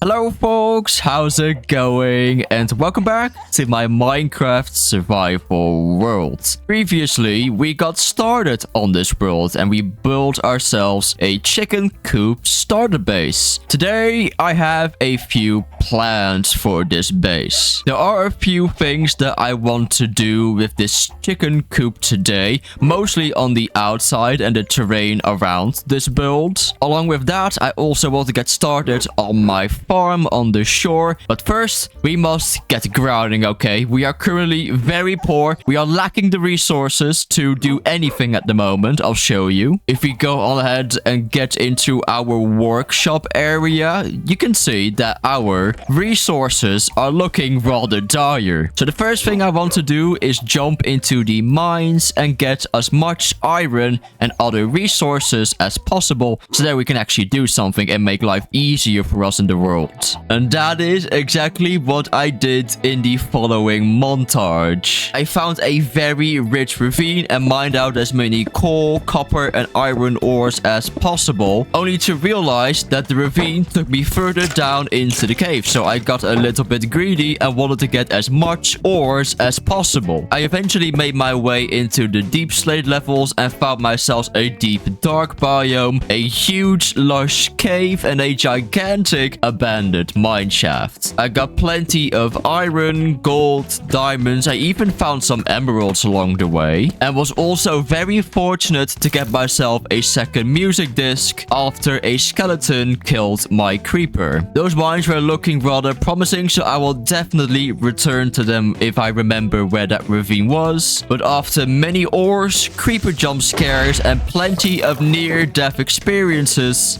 Hello folks, how's it going? And welcome back to my Minecraft survival world. Previously, we got started on this world and we built ourselves a chicken coop starter base. Today, I have a few plans for this base. There are a few things that I want to do with this chicken coop today, mostly on the outside and the terrain around this build. Along with that, I also want to get started on my farm on the shore. But first, we must get grounding, okay? We are currently very poor. We are lacking the resources to do anything at the moment. I'll show you. If we go on ahead and get into our workshop area, you can see that our resources are looking rather dire. So the first thing I want to do is jump into the mines and get as much iron and other resources as possible so that we can actually do something and make life easier for us in the world. And that is exactly what I did in the following montage. I found a very rich ravine and mined out as many coal, copper and iron ores as possible, only to realize that the ravine took me further down into the cave. So I got a little bit greedy and wanted to get as much ores as possible. I eventually made my way into the deep slate levels and found myself a deep dark biome, a huge lush cave and a gigantic abandoned mine shaft. I got plenty of iron, gold, diamonds. I even found some emeralds along the way and was also very fortunate to get myself a second music disc after a skeleton killed my creeper. Those mines were looking rather promising, so I will definitely return to them if I remember where that ravine was. But after many ores, creeper jump scares and plenty of near-death experiences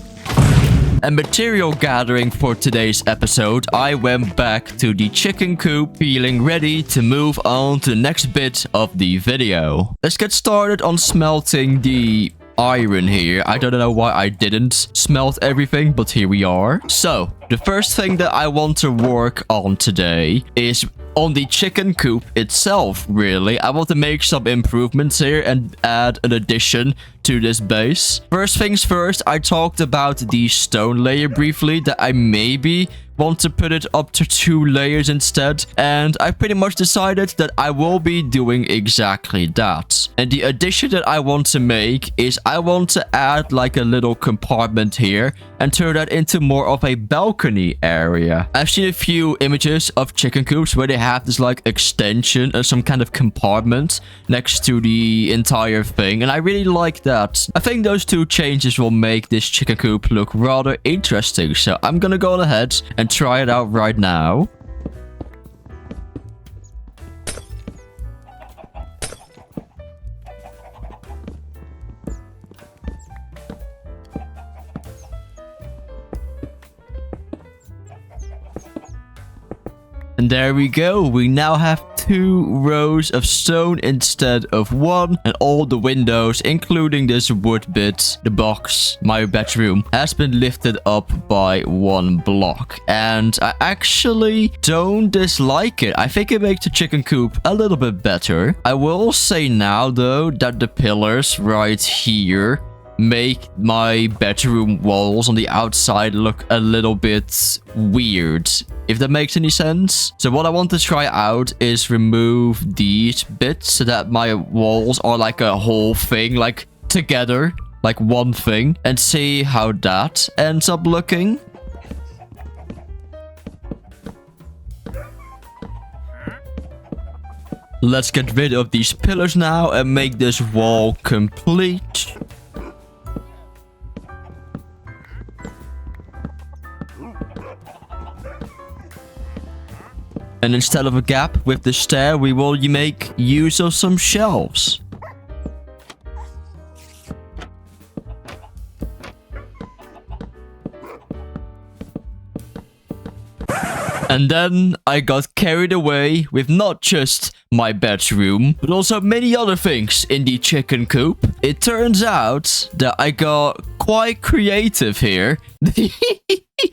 and material gathering for today's episode, I went back to the chicken coop feeling ready to move on to the next bit of the video. Let's get started on smelting the iron here. I don't know why I didn't smelt everything, but here we are. So the first thing that I want to work on today is on the chicken coop itself, really. I want to make some improvements here and add an addition to this base. First things first, I talked about the stone layer briefly, that I maybe want to put it up to 2 layers instead, and I pretty much decided that I will be doing exactly that. And the addition that I want to make is I want to add like a little compartment here and turn that into more of a balcony area. I've seen a few images of chicken coops where they have this like extension or some kind of compartment next to the entire thing, and I really like that. I think those two changes will make this chicken coop look rather interesting, so I'm gonna go ahead and try it out right now. And there we go. We now have 2 rows of stone instead of 1. And all the windows, including this wood bit, the box, my bedroom, has been lifted up by 1 block. And I actually don't dislike it. I think it makes the chicken coop a little bit better. I will say now, though, that the pillars right here make my bedroom walls on the outside look a little bit weird, if that makes any sense. So what I want to try out is remove these bits so that my walls are like a whole thing, like together, like one thing, and see how that ends up looking. Let's get rid of these pillars now and make this wall complete. And instead of a gap with the stair, we will make use of some shelves. And then I got carried away with not just my bedroom, but also many other things in the chicken coop. It turns out that I got quite creative here.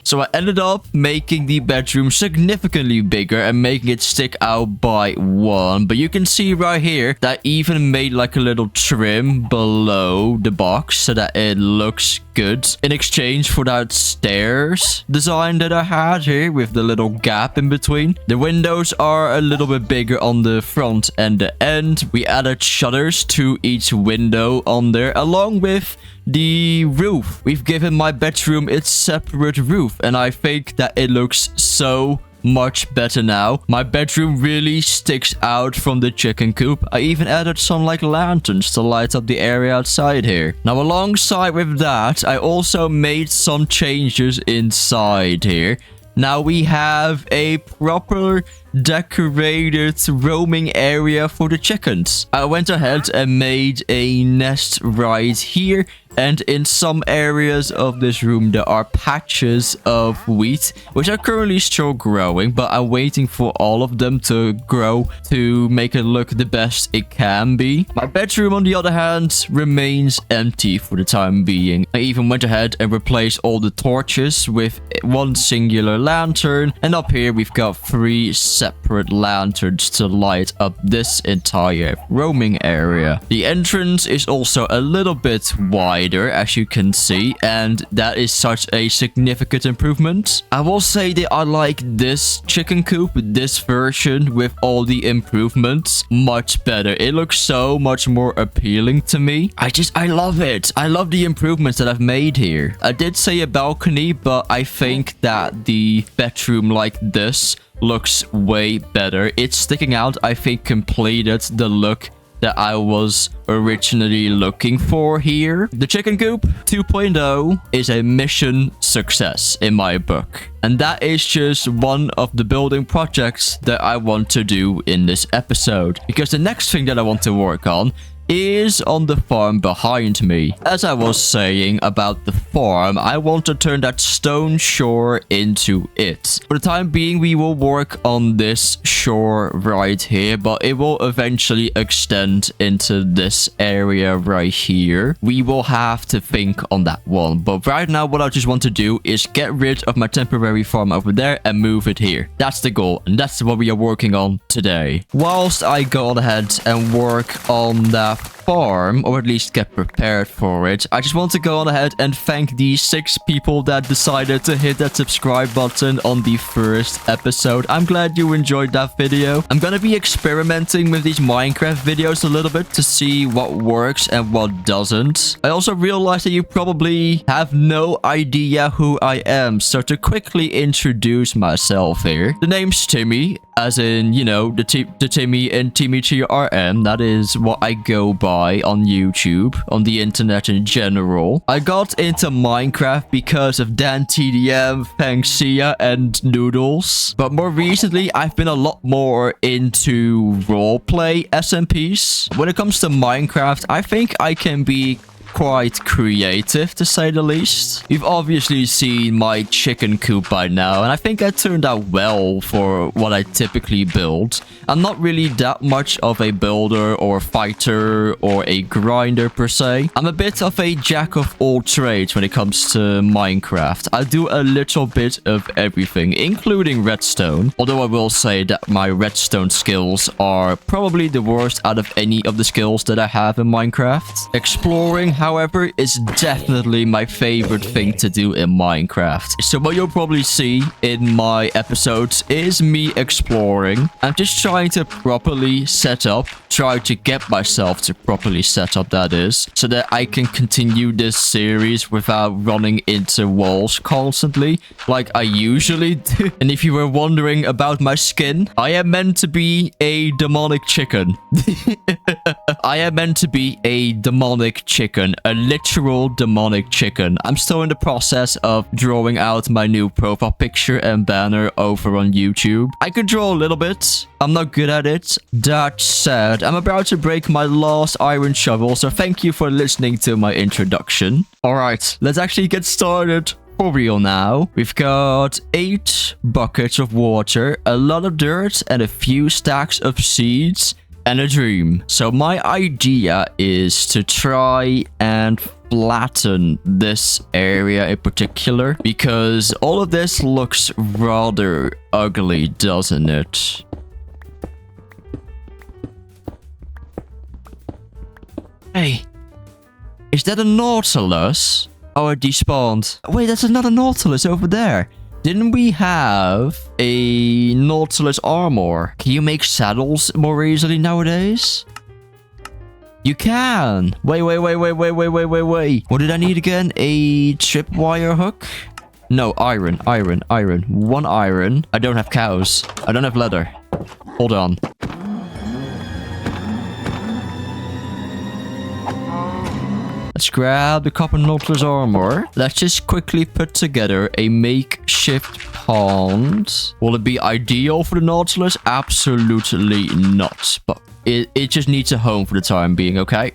So I ended up making the bedroom significantly bigger and making it stick out by 1. But you can see right here that I even made like a little trim below the box so that it looks good in exchange for that stairs design that I had here with the little gap in between. The windows are a little bit bigger on the front and the end. We added shutters to each window on there along with the roof. We've given my bedroom its separate roof and I think that it looks so much better now. My bedroom really sticks out from the chicken coop. I even added some like lanterns to light up the area outside here. Now alongside with that, I also made some changes inside here. Now we have a proper decorated roaming area for the chickens. I went ahead and made a nest right here, and in some areas of this room there are patches of wheat which are currently still growing, but I'm waiting for all of them to grow to make it look the best it can be. My bedroom on the other hand remains empty for the time being. I even went ahead and replaced all the torches with one singular lantern, and up here we've got 3 separate lanterns to light up this entire roaming area. The entrance is also a little bit wider, as you can see, and that is such a significant improvement. I will say that I like this chicken coop, this version with all the improvements, much better. It looks so much more appealing to me. I love it. I love the improvements that I've made here. I did say a balcony, but I think that the bedroom like this looks way better. It's sticking out. I think completed the look that I was originally looking for here. The Chicken Coop 2.0 is a mission success in my book. And that is just one of the building projects that I want to do in this episode. Because the next thing that I want to work on is on the farm behind me. As I was saying about the farm, I want to turn that stone shore into it. For the time being, we will work on this shore right here, but it will eventually extend into this area right here. We will have to think on that one. But right now, what I just want to do is get rid of my temporary farm over there and move it here. That's the goal, and that's what we are working on today. Whilst I go on ahead and work on that farm, or at least get prepared for it, I just want to go on ahead and thank the 6 people that decided to hit that subscribe button on the first episode. I'm glad you enjoyed that video. I'm gonna be experimenting with these Minecraft videos a little bit to see what works and what doesn't. I also realized that you probably have no idea who I am, so to quickly introduce myself here. The name's Timmy, as in, you know, the Timmy and TimmieTRM. That is what I go by on YouTube, on the internet in general. I got into Minecraft because of DanTDM, Fangsia, and Noodles. But more recently, I've been a lot more into roleplay SMPs. When it comes to Minecraft, I think I can be quite creative, to say the least. You've obviously seen my chicken coop by now, and I think that turned out well for what I typically build. I'm not really that much of a builder or fighter or a grinder per se. I'm a bit of a jack of all trades when it comes to Minecraft. I do a little bit of everything, including redstone. Although I will say that my redstone skills are probably the worst out of any of the skills that I have in Minecraft. Exploring, however, is definitely my favorite thing to do in Minecraft. So what you'll probably see in my episodes is me exploring. I'm just trying to properly set up, try to get myself to properly set up, that is, so that I can continue this series without running into walls constantly, like I usually do. And if you were wondering about my skin, I am meant to be a demonic chicken. I am meant to be a demonic chicken. A literal demonic chicken. I'm still in the process of drawing out my new profile picture and banner over on YouTube. I can draw a little bit. I'm not good at it. That said, I'm about to break my last iron shovel, so thank you for listening to my introduction. Alright, let's actually get started. For real now. We've got 8 buckets of water, a lot of dirt, and a few stacks of seeds. and a dream. So my idea is to try and flatten this area in particular, because all of this looks rather ugly, doesn't it? Hey, is that a Nautilus? Oh, it despawned. Wait, that's another Nautilus over there. Didn't we have a Nautilus armor? Can you make saddles more easily nowadays? You can. Wait. What did I need again? A tripwire hook? No, iron. 1 iron. I don't have cows. I don't have leather. Hold on. Let's grab the copper Nautilus armor. Let's just quickly put together a makeshift pond. Will it be ideal for the Nautilus? Absolutely not. But it just needs a home for the time being, okay?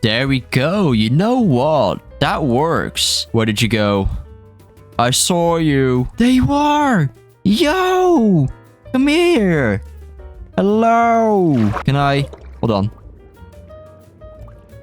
There we go. You know what? That works. Where did you go? I saw you. There you are. Yo! Come here. Hello. Can I... Hold on.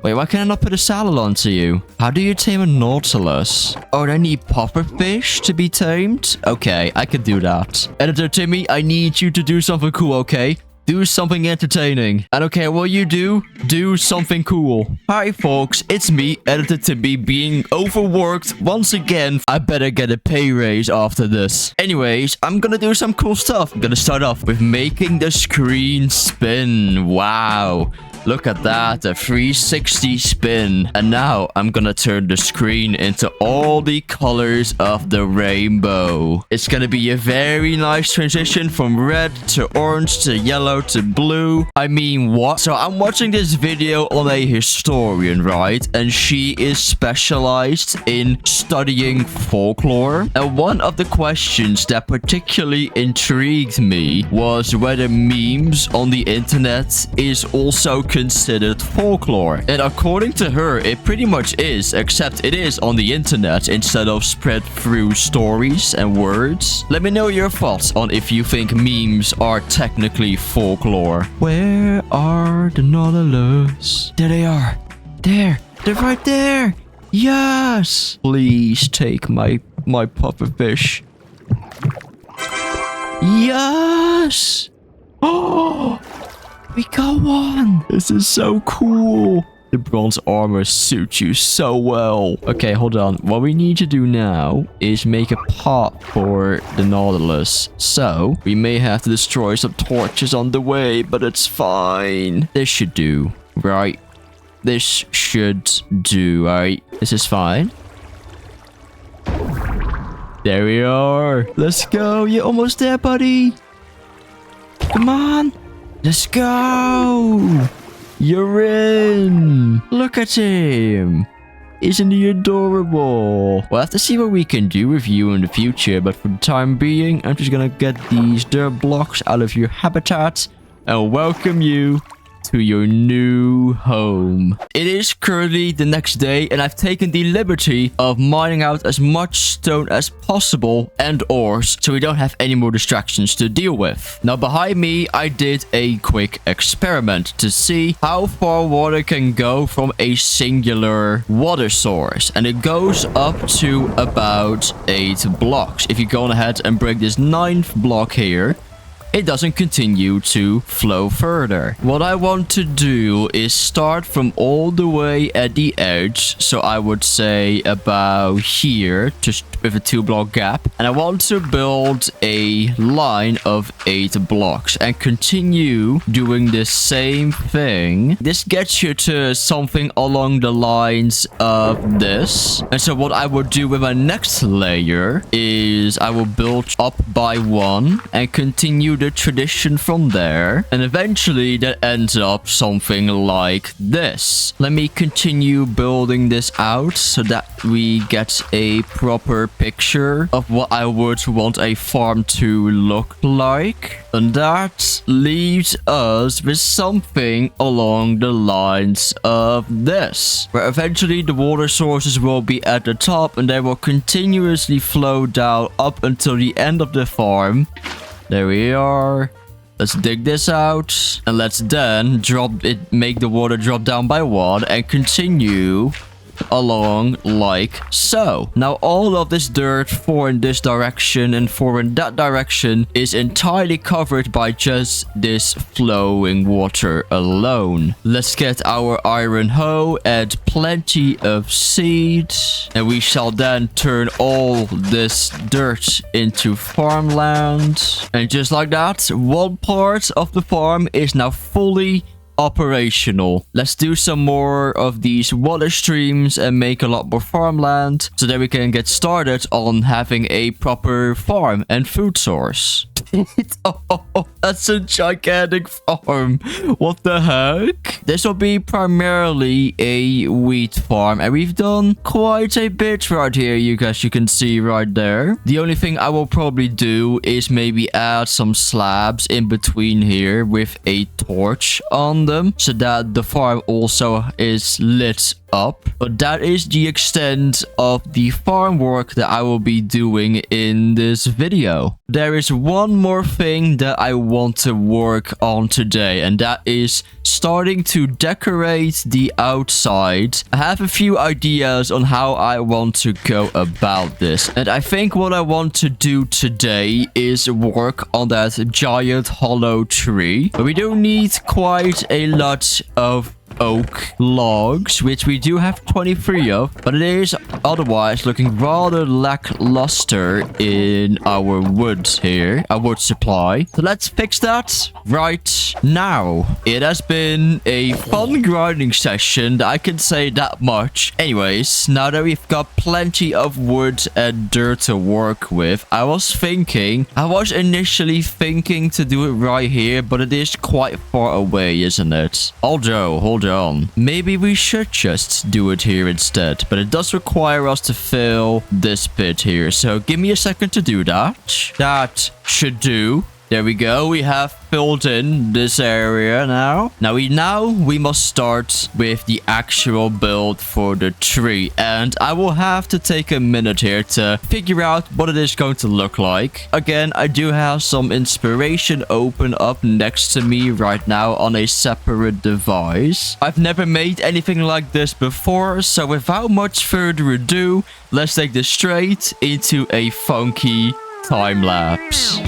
Wait, why can I not put a saddle onto you? How do you tame a Nautilus? Oh, I need pufferfish to be tamed? Okay, I can do that. Editor Timmy, I need you to do something cool, okay? Do something entertaining. And okay, what you do something cool. Hi folks, it's me, Editor Timmy, being overworked once again. I better get a pay raise after this. Anyways, I'm gonna do some cool stuff. I'm gonna start off with making the screen spin. Wow. Look at that, a 360 spin. And now I'm gonna turn the screen into all the colors of the rainbow. It's gonna be a very nice transition from red to orange to yellow to blue. I mean, what? So I'm watching this video on a historian, right? And she is specialized in studying folklore. And one of the questions that particularly intrigued me was whether memes on the internet is also considered folklore. And according to her, it pretty much is, except it is on the internet instead of spread through stories and words. Let me know your thoughts on if you think memes are technically folklore. Where are the Nautilus? There they are. There. They're right there. Yes. Please take my pufferfish. Yes. Oh. We got one. This is so cool. The bronze armor suits you so well. Okay, hold on. What we need to do now is make a pot for the Nautilus. So, we may have to destroy some torches on the way, but it's fine. This should do, right? This should do, right? This is fine. There we are. Let's go. You're almost there, buddy. Come on. Let's go! You're in! Look at him! Isn't he adorable? We'll have to see what we can do with you in the future, but for the time being, I'm just gonna get these dirt blocks out of your habitat and welcome you to your new home. It is currently the next day and I've taken the liberty of mining out as much stone as possible and ores so we don't have any more distractions to deal with. Now behind me I did a quick experiment to see how far water can go from a singular water source, and it goes up to about 8 blocks. If you go on ahead and break this 9th block here, it doesn't continue to flow further. What I want to do is start from all the way at the edge. So I would say about here, just with a 2-block gap. And I want to build a line of 8 blocks and continue doing the same thing. This gets you to something along the lines of this. And so what I would do with my next layer is I will build up by 1 and continue the tradition from there. And eventually that ends up something like this. Let me continue building this out so that we get a proper picture of what I would want a farm to look like. And that leaves us with something along the lines of this, where eventually the water sources will be at the top and they will continuously flow down up until the end of the farm. There we are. Let's dig this out and let's then make the water drop down by 1 and continue along like so. Now all of this dirt 4 in this direction and 4 in that direction is entirely covered by just this flowing water alone. Let's get our iron hoe, add plenty of seed, and we shall then turn all this dirt into farmland. And just like that, one part of the farm is now fully operational. Let's do some more of these water streams and make a lot more farmland so that we can get started on having a proper farm and food source. Oh, that's a gigantic farm. What the heck? This will be primarily a wheat farm, and we've done quite a bit right here, you guys. You can see right there. The only thing I will probably do is maybe add some slabs in between here with a torch on them so that the farm also is lit up. But that is the extent of the farm work that I will be doing in this video. There is one more thing that I want to work on today, and that is starting to decorate the outside. I have a few ideas on how I want to go about this, and I think what I want to do today is work on that giant hollow tree. But we do need quite a lot of oak logs, which we do have 23 of, but it is otherwise looking rather lackluster in our wood here, our wood supply. So let's fix that right now. It has been a fun grinding session, I can say that much. Anyways, now that we've got plenty of wood and dirt to work with, I was initially thinking to do it right here, but it is quite far away, isn't it? Although, hold on. Maybe we should just do it here instead, but it does require us to fill this bit here. So give me a second to do that. That should do. There we go. We have filled in this area now. Now we must start with the actual build for the tree. And I will have to take a minute here to figure out what it is going to look like. Again, I do have some inspiration open up next to me right now on a separate device. I've never made anything like this before, so without much further ado, let's take this straight into a funky time lapse.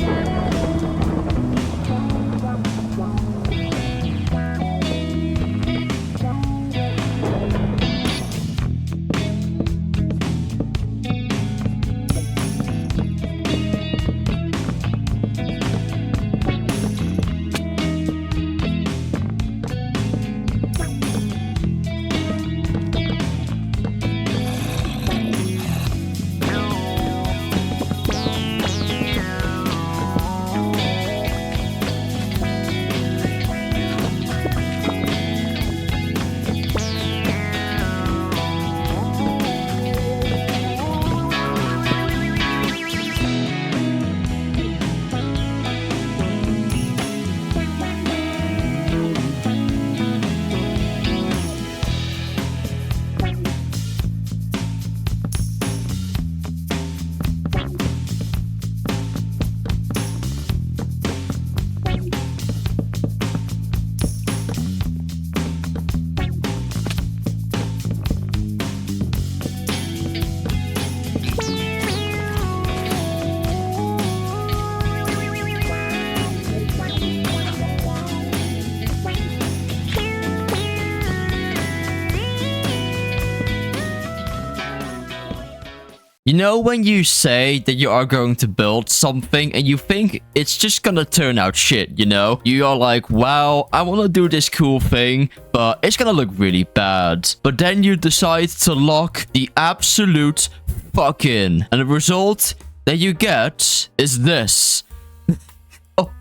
You know when you say that you are going to build something and you think it's just gonna turn out shit, you know? You are like, wow, I want to do this cool thing, but it's gonna look really bad. But then you decide to lock the absolute fuck in. And the result that you get is this. What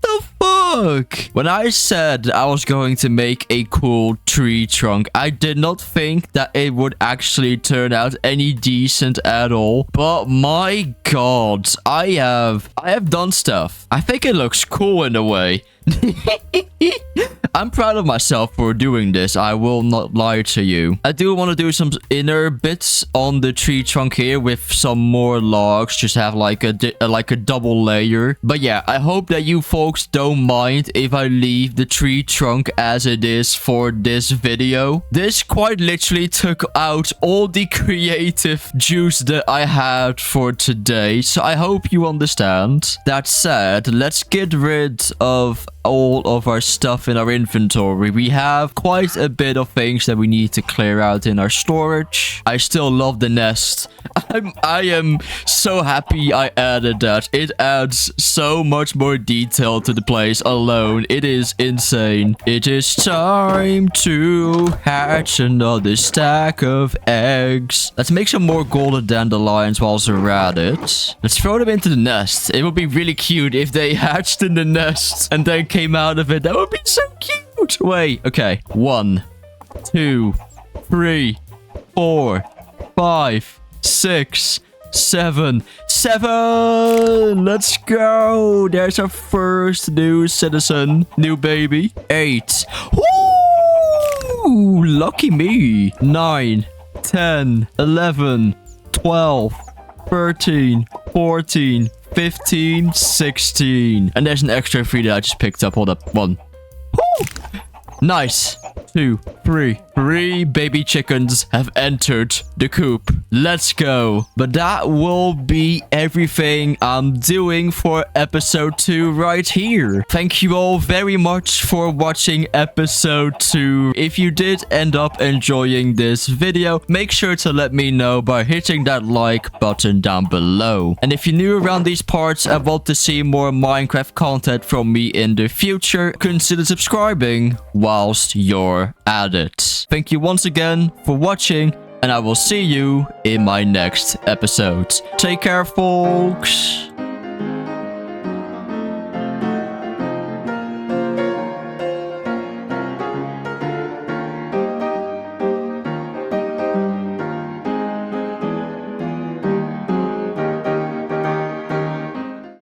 the fuck? When I said I was going to make a cool tree trunk, I did not think that it would actually turn out any decent at all. But my god, I have done stuff. I think it looks cool in a way. I'm proud of myself for doing this. I will not lie to you. I do want to do some inner bits on the tree trunk here with some more logs. Just have like a double layer. But yeah, I hope that you folks don't mind if I leave the tree trunk as it is for this video. This quite literally took out all the creative juice that I had for today. So I hope you understand. That said, let's get rid of all of our stuff in our inventory. We have quite a bit of things that we need to clear out in our storage. I still love the nest. I am so happy I added that. It adds so much more detail to the place alone. It is insane. It is time to hatch another stack of eggs. Let's make some more golden dandelions whilst we're at it. Let's throw them into the nest. It would be really cute if they hatched in the nest and then came out of it. That would be so cute. Wait, okay. 1, 2, 3, 4, 5, 6, 7. Let's go. There's our first new citizen. New baby. 8. Woo! Lucky me. 9, 10, 11, 12, 13, 14, 15, 16. And there's an extra 3 that I just picked up. Hold up. 1. Woo! Nice. 2, 3. 3 baby chickens have entered the coop. Let's go. But that will be everything I'm doing for episode 2 right here. Thank you all very much for watching episode 2. If you did end up enjoying this video, make sure to let me know by hitting that like button down below. And if you're new around these parts and want to see more Minecraft content from me in the future, consider subscribing whilst you're at it. Thank you once again for watching, and I will see you in my next episode. Take care, folks.